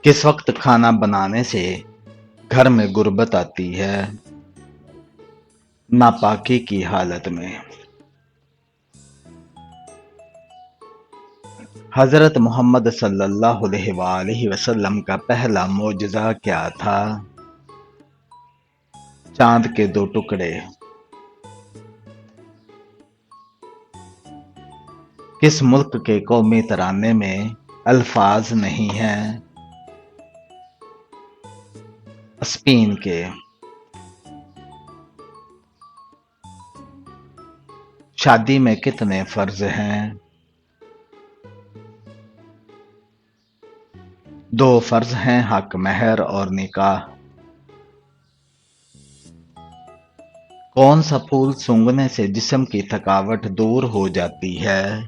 किस वक्त खाना बनाने से घर में गुर्बत आती है? नापाकी की हालत में। हजरत मोहम्मद सल्लल्लाहु अलैहि वसल्लम का पहला मोजज़ा क्या था? चांद के दो टुकड़े। किस मुल्क के कौमी तराने में अल्फाज नहीं हैं? स्पेन के। शादी में कितने फर्ज हैं? दो फर्ज हैं, हक महर और निकाह। कौन सा फूल सूंघने से जिस्म की थकावट दूर हो जाती है?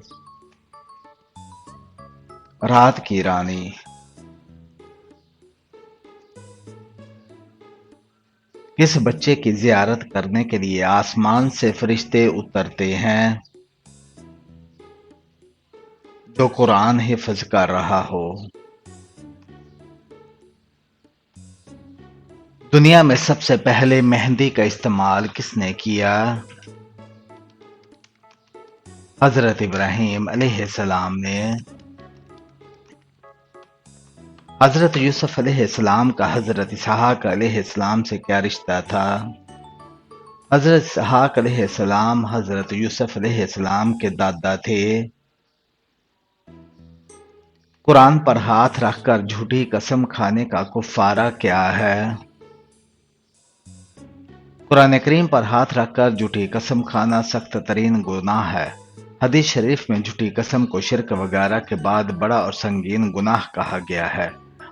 रात की रानी। किस बच्चे की जियारत करने के लिए आसमान से फरिश्ते उतरते हैं? जो कुरान हिफ्ज कर रहा हो। दुनिया में सबसे पहले मेहंदी का इस्तेमाल किसने किया? हजरत इब्राहीम अलैहिस्सलाम ने। हजरत यूसुफ अलैहिस्सलाम का हजरत इसहाक अलैहिस्सलाम से क्या रिश्ता था? हजरत इसहाक अलैहिस्सलाम हजरत यूसुफ अलैहिस्सलाम के दादा थे। कुरान पर हाथ रखकर झूठी कसम खाने का कुफ्फारा क्या है? कुरान करीम पर हाथ रखकर झूठी कसम खाना सख्त तरीन गुनाह है। हदीस शरीफ में झूठी कसम को शिरक वगैरह के बाद बड़ा और संगीन गुनाह कहा गया है,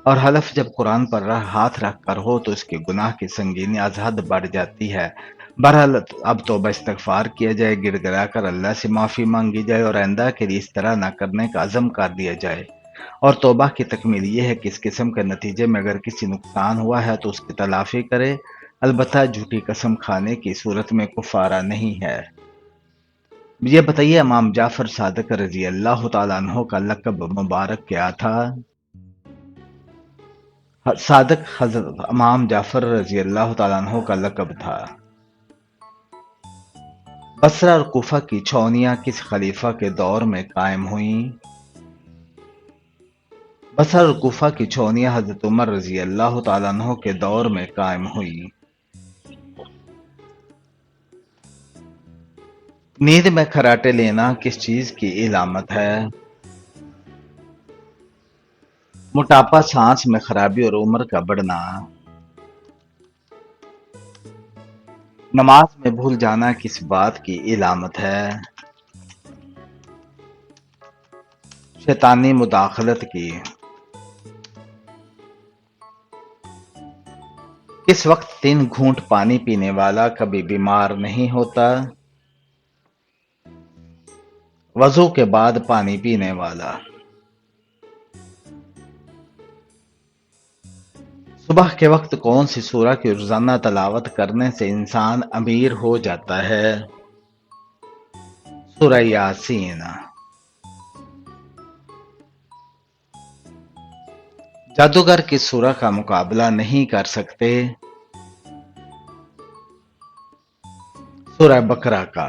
और हलफ जब कुरान पर हाथ रखकर हो तो इसके गुनाह की संगीनी अजहद बढ़ जाती है। बहरहाल अब तौबा इस्तगफार किया जाए, गिड़गिड़ा कर अल्लाह से माफ़ी मांगी जाए और आइंदा के लिए इस तरह न करने का अज़म कर दिया जाए। और तौबा की तकमील ये है कि इस किस्म के नतीजे में अगर किसी नुकसान हुआ है तो उसकी तलाफी करे, अलबत्ता झूठी कसम खाने की सूरत में कुफारा नहीं है। ये बताइए, इमाम जाफर सादिक रजी अल्लाह तआला अन्हो का लक़ब मुबारक क्या था? सादिक हजरत इमाम जाफर रजी अल्लाह तआला अन्हो का लक़ब था। बसरा और कूफा की छावनियां किस खलीफा के दौर में कायम हुई? बसर और कूफा की छावनियां हजरत उमर रजी अल्लाह तआला अन्हो के दौर में कायम हुई। नींद में खर्राटे लेना किस चीज की इलामत है? मोटापा, सांस में खराबी और उम्र का बढ़ना। नमाज में भूल जाना किस बात की इलामत है? शैतानी मुदाखलत की। किस वक्त 3 घूंट पानी पीने वाला कभी बीमार नहीं होता? वजू के बाद पानी पीने वाला। सुबह के वक्त कौन सी सूरह की रोजाना तलावत करने से इंसान अमीर हो जाता है? सूरह यासीन। जादूगर किस सूरह का मुकाबला नहीं कर सकते? सूरह बकरा का।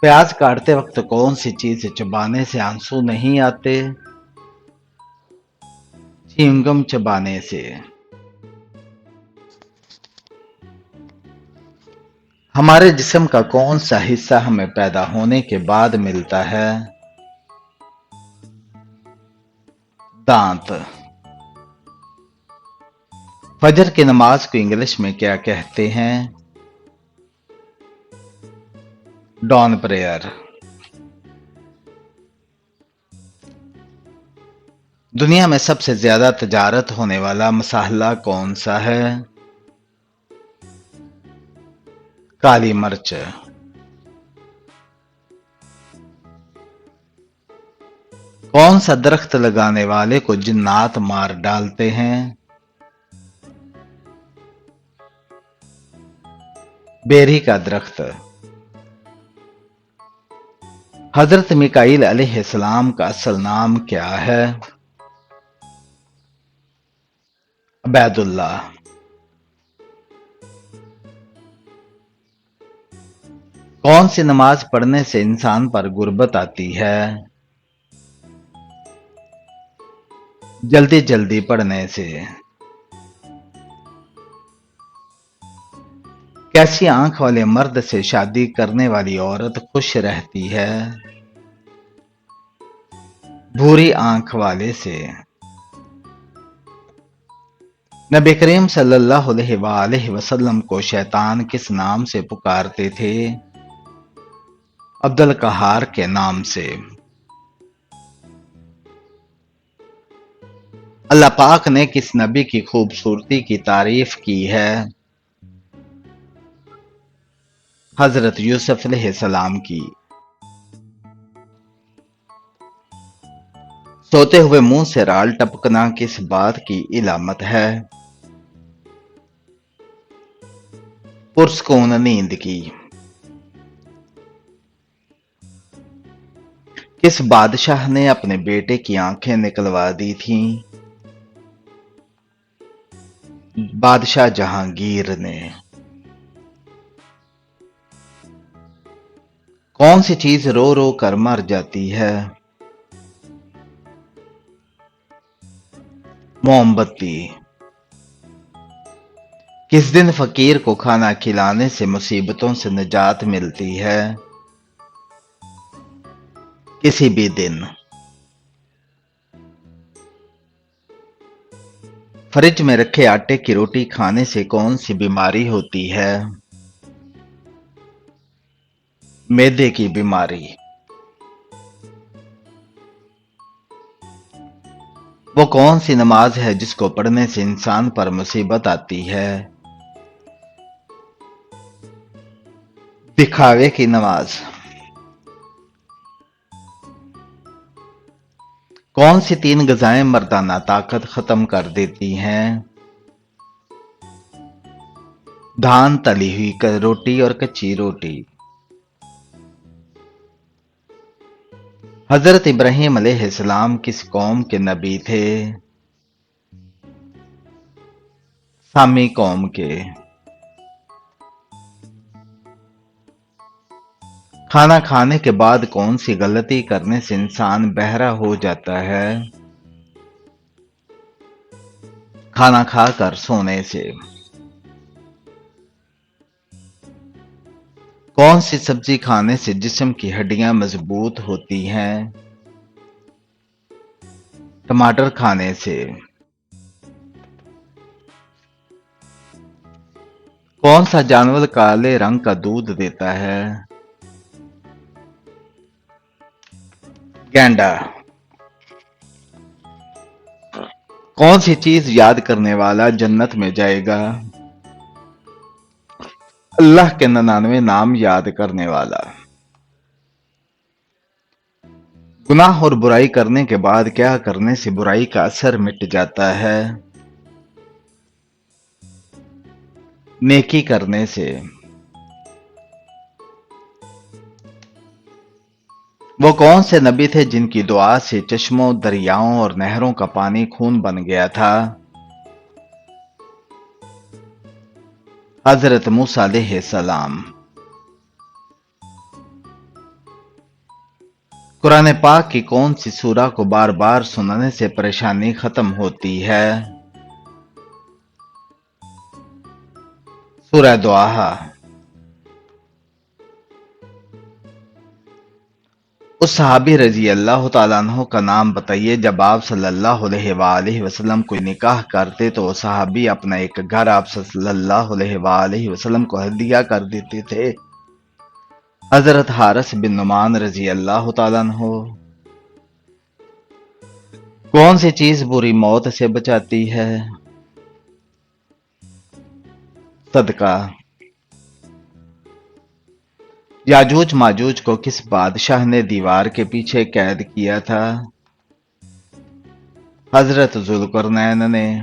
प्याज काटते वक्त कौन सी चीज चबाने से आंसू नहीं आते? च्युइंगम चबाने से। हमारे जिस्म का कौन सा हिस्सा हमें पैदा होने के बाद मिलता है? दांत। फजर की नमाज को इंग्लिश में क्या कहते हैं? Dawn prayer. दुनिया में सबसे ज्यादा तजारत होने वाला मसाला कौन सा है? काली मिर्च। कौन सा दरख्त लगाने वाले को जिन्नात मार डालते हैं? बेरी का दरख्त। حضرت میکائیل علیہ السلام کا اصل نام کیا ہے؟ عبید اللہ۔ کون سی نماز پڑھنے سے انسان پر غربت آتی ہے؟ جلدی جلدی پڑھنے سے۔ کیسی آنکھ والے مرد سے شادی کرنے والی عورت خوش رہتی ہے؟ بھوری آنکھ والے سے۔ نبی کریم صلی اللہ علیہ وآلہ وسلم کو شیطان کس نام سے پکارتے تھے؟ عبد القہار کے نام سے۔ اللہ پاک نے کس نبی کی خوبصورتی کی تعریف کی ہے؟ حضرت یوسف علیہ السلام کی۔ سوتے ہوئے منہ سے رال ٹپکنا کس بات کی علامت ہے؟ پرسکون نیند کی۔ کس بادشاہ نے اپنے بیٹے کی آنکھیں نکلوا دی تھیں؟ بادشاہ جہانگیر نے۔ کون سی چیز رو رو کر مر جاتی ہے؟ موم بتی۔ کس دن فقیر کو کھانا کھلانے سے مصیبتوں سے نجات ملتی ہے؟ کسی بھی دن۔ فریج میں رکھے آٹے کی روٹی کھانے سے کون سی بیماری ہوتی ہے؟ معدے کی بیماری۔ وہ کون سی نماز ہے جس کو پڑھنے سے انسان پر مصیبت آتی ہے؟ دکھاوے کی نماز۔ کون سی تین غذائیں مردانہ طاقت ختم کر دیتی ہیں؟ دھان، تلی ہوئی روٹی اور کچی روٹی۔ حضرت ابراہیم علیہ السلام کس قوم کے نبی تھے؟ سامی قوم کے۔ کھانا کھانے کے بعد کون سی غلطی کرنے سے انسان بہرا ہو جاتا ہے؟ کھانا کھا کر سونے سے۔ کون سی سبزی کھانے سے جسم کی ہڈیاں مضبوط ہوتی ہیں؟ ٹماٹر کھانے سے۔ کون سا جانور کالے رنگ کا دودھ دیتا ہے؟ گینڈا۔ کون سی چیز یاد کرنے والا جنت میں جائے گا؟ اللہ کے 99 نام یاد کرنے والا۔ گناہ اور برائی کرنے کے بعد کیا کرنے سے برائی کا اثر مٹ جاتا ہے؟ نیکی کرنے سے۔ وہ کون سے نبی تھے جن کی دعا سے چشموں، دریاؤں اور نہروں کا پانی خون بن گیا تھا؟ حضرت موسیٰ علیہ السلام۔ قرآن پاک کی کون سی سورہ کو بار بار سننے سے پریشانی ختم ہوتی ہے؟ سورہ دعا۔ اس صحابی رضی اللہ تعالیٰ عنہ کا نام بتائیے جب آپ صلی اللہ علیہ وآلہ وسلم کوئی نکاح کرتے تو وہ صحابی اپنا ایک گھر آپ صلی اللہ علیہ وآلہ وسلم کو ہدیہ کر دیتے تھے۔ حضرت حارث بن نعمان رضی اللہ تعالیٰ عنہ۔ کون سی چیز بری موت سے بچاتی ہے؟ صدقہ۔ یاجوج ماجوج کو کس بادشاہ نے دیوار کے پیچھے قید کیا تھا؟ حضرت ذوالقرنین نے۔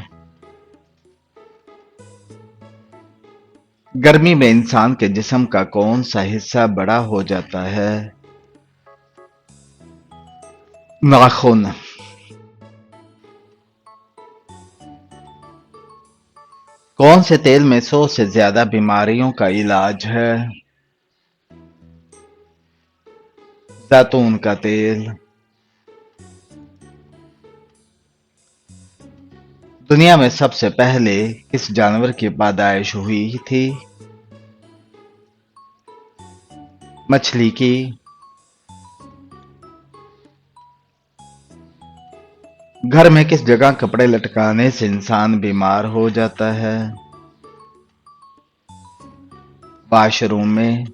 گرمی میں انسان کے جسم کا کون سا حصہ بڑا ہو جاتا ہے؟ नाखून। कौन से तेल में 100 से ज्यादा बीमारियों का इलाज है? जैतून का तेल। दुनिया में सबसे पहले किस जानवर की पैदाइश हुई थी? मछली की। घर में किस जगह कपड़े लटकाने से इंसान बीमार हो जाता है? वॉशरूम में।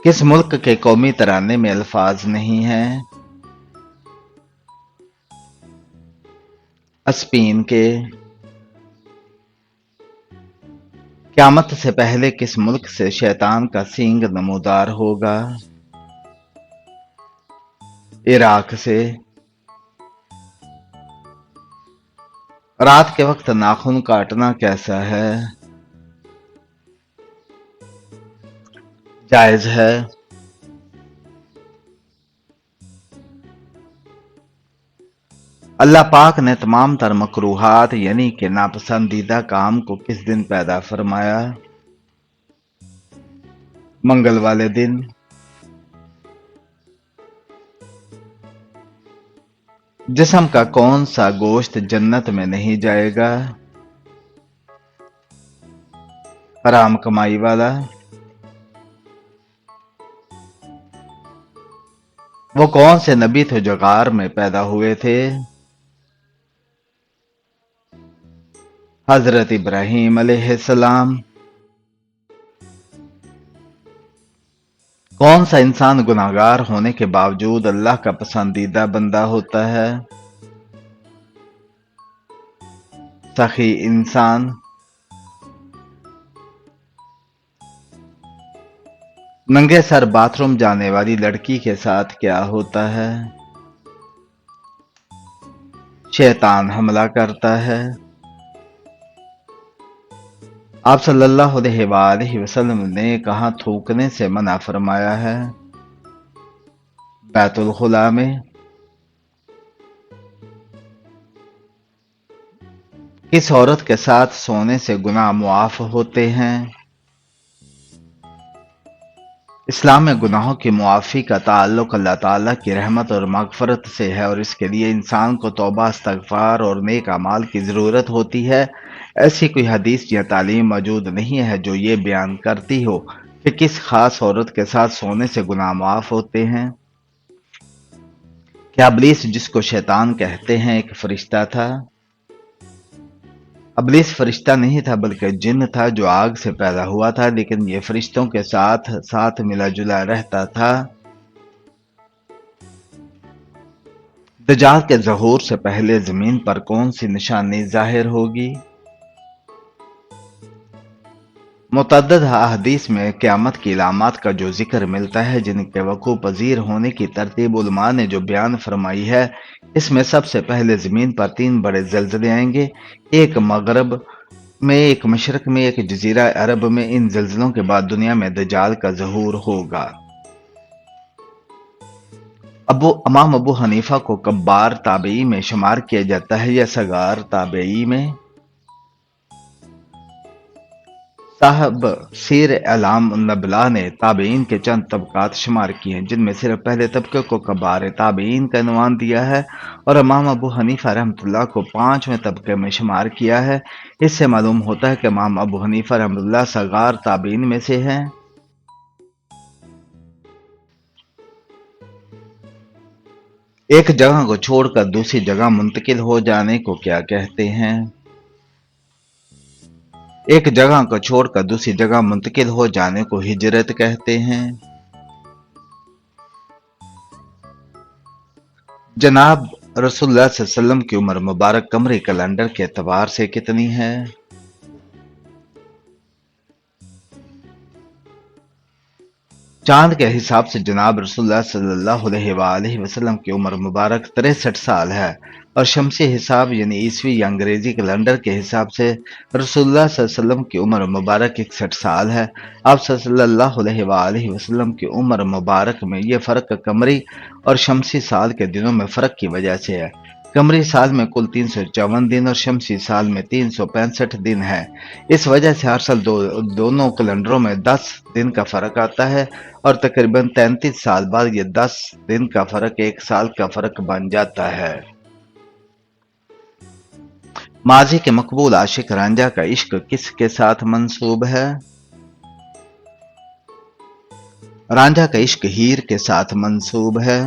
किस मुल्क के कौमी तराने में अल्फाज नहीं हैं? स्पेन के। क़यामत से पहले किस मुल्क से शैतान का सींग नमूदार होगा? इराक से। रात के वक्त नाखून काटना कैसा है? जायज है। अल्लाह पाक ने तमाम तर मकरूहात यानी कि नापसंदीदा काम को किस दिन पैदा फरमाया? मंगल वाले दिन। जिस्म का कौन सा गोश्त जन्नत में नहीं जाएगा? हराम कमाई वाला। वो कौन से नबी थे जो गार में पैदा हुए थे? हजरत इब्राहीम अलैहिस्सलाम। कौन सा इंसान गुनाहगार होने के बावजूद अल्लाह का पसंदीदा बंदा होता है? सखी इंसान। नंगे सर बाथरूम जाने वाली लड़की के साथ क्या होता है? शैतान हमला करता है। आप सल्लल्लाहु अलैहि वसल्लम ने कहाँ थूकने से मना फरमाया है? बैतुल खुला में। किस औरत के साथ सोने से गुनाह मुआफ होते हैं? इस्लाम में गुनाहों की मुआफ़ी का ताल्लुक अल्लाह ताला की रहमत और मग़फ़रत से है और इसके लिए इंसान को तौबा, इस्तग़फ़ार और नेक अमाल की ज़रूरत होती है। ऐसी कोई हदीस या तालीम मौजूद नहीं है जो ये बयान करती हो कि किस ख़ास औरत के साथ सोने से गुनाह माफ़ होते हैं। क्या इब्लीस, जिसको शैतान कहते हैं, एक फ़रिश्ता था? इब्लीस फरिश्ता नहीं था बल्कि जिन्न था जो आग से पैदा हुआ था, लेकिन ये फरिश्तों के साथ साथ मिला जुला रहता था। दज्जाल के ज़हूर से पहले जमीन पर कौन सी निशानी जाहिर होगी? मुतअद्दिद अहादीस में क़यामत की अलामात का जो जिक्र मिलता है, जिनके वक़ूअ पज़ीर होने की तरतीब उलमा ने जो बयान फरमाई है, इसमें सबसे पहले ज़मीन पर 3 बड़े ज़लज़ले आएंगे, एक मगरब में, एक मशरक में, एक जजीरा अरब में। इन ज़लज़लों के बाद दुनिया में दज्जाल का ज़हूर होगा। इमाम अबू हनीफा को कब्बार ताबई में शुमार किया जाता है या सगार ताबई में? साहब सीर अलाम नबला ने ताबईन के चंद तबकात शुमार किए हैं, जिनमें सिर्फ पहले तबके को कबार ताबईन का इन्वान दिया है और इमाम अबू हनीफा रहमतुल्लाह को 5वें तबके में शुमार किया है। इससे मालूम होता है कि इमाम अबू हनीफा रहमतुल्लाह सगार ताबईन में से हैं। एक जगह को छोड़कर दूसरी जगह मुंतकिल हो जाने को क्या कहते हैं? एक जगह को छोड़कर दूसरी जगह मुंतकिल हो जाने को हिजरत कहते हैं। जनाब रसूलुल्लाह सल्लल्लाहु अलैहि वसल्लम की उम्र मुबारक कमरी कैलेंडर के एतबार से कितनी है? चांद के हिसाब से जनाब रसूलुल्लाह सल्लल्लाहु अलैहि वसल्लम की उम्र मुबारक 63 साल है और शमसी हिसाब यानी ईसवी या अंग्रेजी कैलेंडर के हिसाब से रसूलुल्लाह सल्लल्लाहु अलैहि वसल्लम की उम्र मुबारक 61 साल है। आप सल्लल्लाहु अलैहि वसल्लम की उम्र मुबारक में ये फ़र्क कमरी और शमसी साल के दिनों में फ़र्क की वजह से है। कमरी साल में कुल 354 दिन और शमसी साल में 365 दिन है। इस वजह से हर साल दोनों कैलेंडरों में 10 दिन का फ़र्क आता है और तकरीबन 33 साल बाद ये 10 दिन का फ़र्क एक साल का फ़र्क बन जाता है। माजी के मकबूल आशिक रांझा का इश्क किसके साथ मंसूब है? रांझा का इश्क हीर के साथ मंसूब है।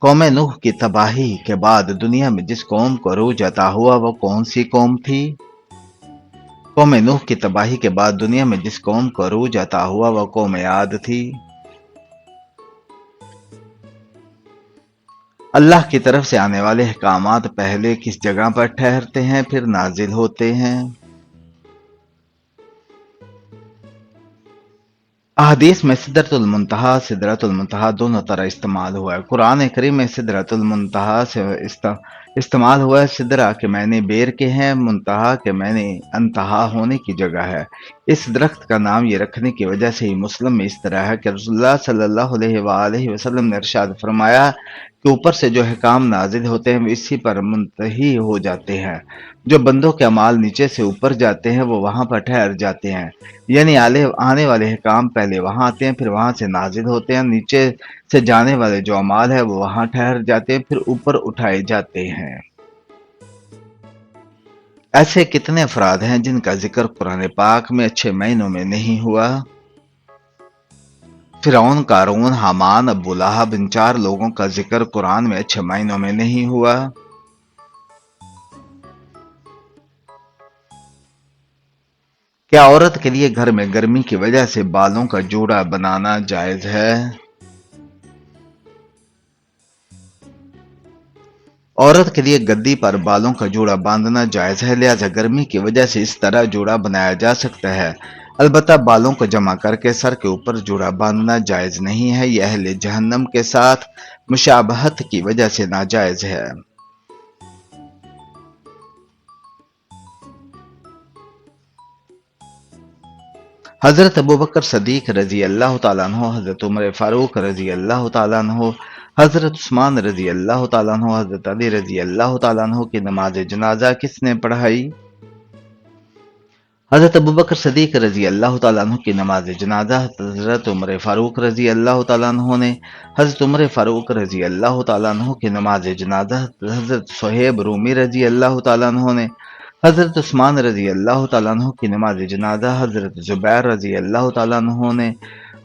कौम नूह की तबाही के बाद दुनिया में जिस कौम को अरूज अता हुआ वो कौन सी कौम थी? कौम नूह की तबाही के बाद दुनिया में जिस कौम को अरूज अता हुआ वो कौम आद थी। अल्लाह की तरफ से आने वाले अहकामात पहले किस जगह पर ठहरते हैं फिर नाजिल होते हैं? अहदीस में सिदरतुल मुंतहा दोनों तरह इस्तेमाल हुआ है। कुरान करीम में सिदरतुल मुंतहा से इस्तेमाल हुआ है। सिदरा के मायने बेर के हैं, मुंतहा के मायने अंतहा होने की जगह है। इस दरख्त का नाम ये रखने की वजह से ही मुस्लिम में इस तरह है कि रसूलुल्लाह सल्लल्लाहु अलैहि वसल्लम ने इरशाद फरमाया कि ऊपर से जो अहकाम नाजिल होते हैं इसी पर मुंतही हो जाते हैं। जो बंदों के अमाल नीचे से ऊपर जाते हैं वो वहां पर ठहर जाते हैं, यानी आने वाले अहकाम पहले वहां आते हैं फिर वहां से नाजिल होते हैं। नीचे से जाने वाले जो अमाल है वो वहां ठहर जाते हैं फिर ऊपर उठाए जाते हैं। ऐसे कितने अफराद हैं जिनका जिक्र कुरान पाक में अच्छे महीनों में नहीं हुआ? फिरौन, कारून, हामान, अबू लहब इन 4 लोगों का जिक्र कुरान में अच्छे महीनों में नहीं हुआ। क्या औरत के लिए घर में गर्मी की वजह से बालों का जूड़ा बनाना जायज है? औरत के लिए गद्दी पर बालों का जूड़ा बांधना जायज है, लिहाजा गर्मी की वजह से इस तरह जूड़ा बनाया जा सकता है। अलबत्ता बालों को जमा करके सर के ऊपर जूड़ा बांधना जायज नहीं है। यह अहले जहन्नम के साथ मुशाबहत की वजह से नाजायज है। हजरत अबू बकर सदीक रजी अल्लाह तआला अन्हु, हजरत उमर फारूक रजी अल्लाह तआला अन्हु, हजरत उस्मान रजी अल्लाह तआला अन्हु, हजरत अली रजी अल्लाह तआला अन्हु की नमाज जनाजा किसने पढ़ाई? हजरत अबू बकर सदीक रजी अल्लाह तआला अन्हु की नमाज जनाजा हजरत उमर फारूक रजी अल्लाह तआला अन्हु ने, हजरत उमर फारूक रजी अल्लाह तआला अन्हु की नमाज जनाजा हजरत सुहेब रूमी रजी अल्लाह तआला अन्हु ने, हजरत उस्मान रजी अल्लाह तआला अन्हु की नमाज जनाजा हजरत जुबैर रजी अल्लाह तआला अन्हु ने,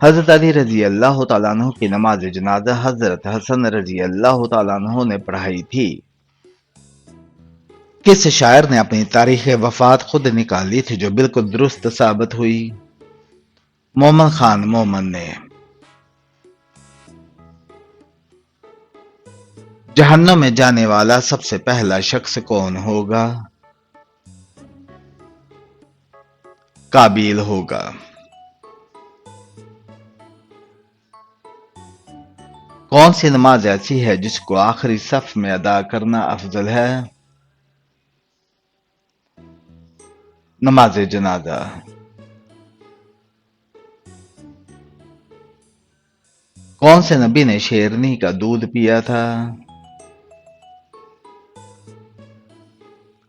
हजरत अली रजी अल्लाह तआला अन्हु की नमाज जनाजा हजरत हसन रजी अल्लाह तआला अन्हु ने पढ़ाई थी। किस शायर ने अपनी तारीख वफात खुद निकाली थी जो बिल्कुल दुरुस्त साबित हुई? मोमन खान मोमन ने। जहन्नम में जाने वाला सबसे पहला शख्स कौन होगा? काबिल होगा। कौन सी नमाज ऐसी है जिसको आखिरी सफ में अदा करना अफजल है? नमाज जनाजा। कौन से नबी ने शेरनी का दूध पिया था?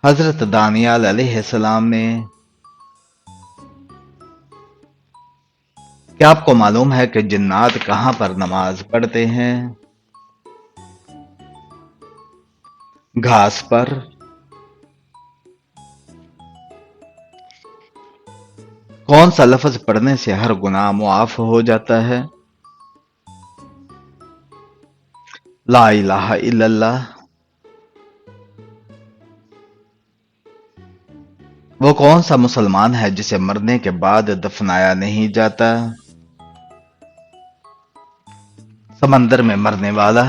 हजरत दानियाल अलैहिस्सलाम ने। क्या आपको मालूम है कि जिन्नात कहां पर नमाज पढ़ते हैं? घास पर। कौन सा लफ्ज पढ़ने से हर गुनाह मुआफ हो जाता है? ला इलाहा इल्लल्लाह। वो कौन सा मुसलमान है जिसे मरने के बाद दफनाया नहीं जाता? समंदर में मरने वाला।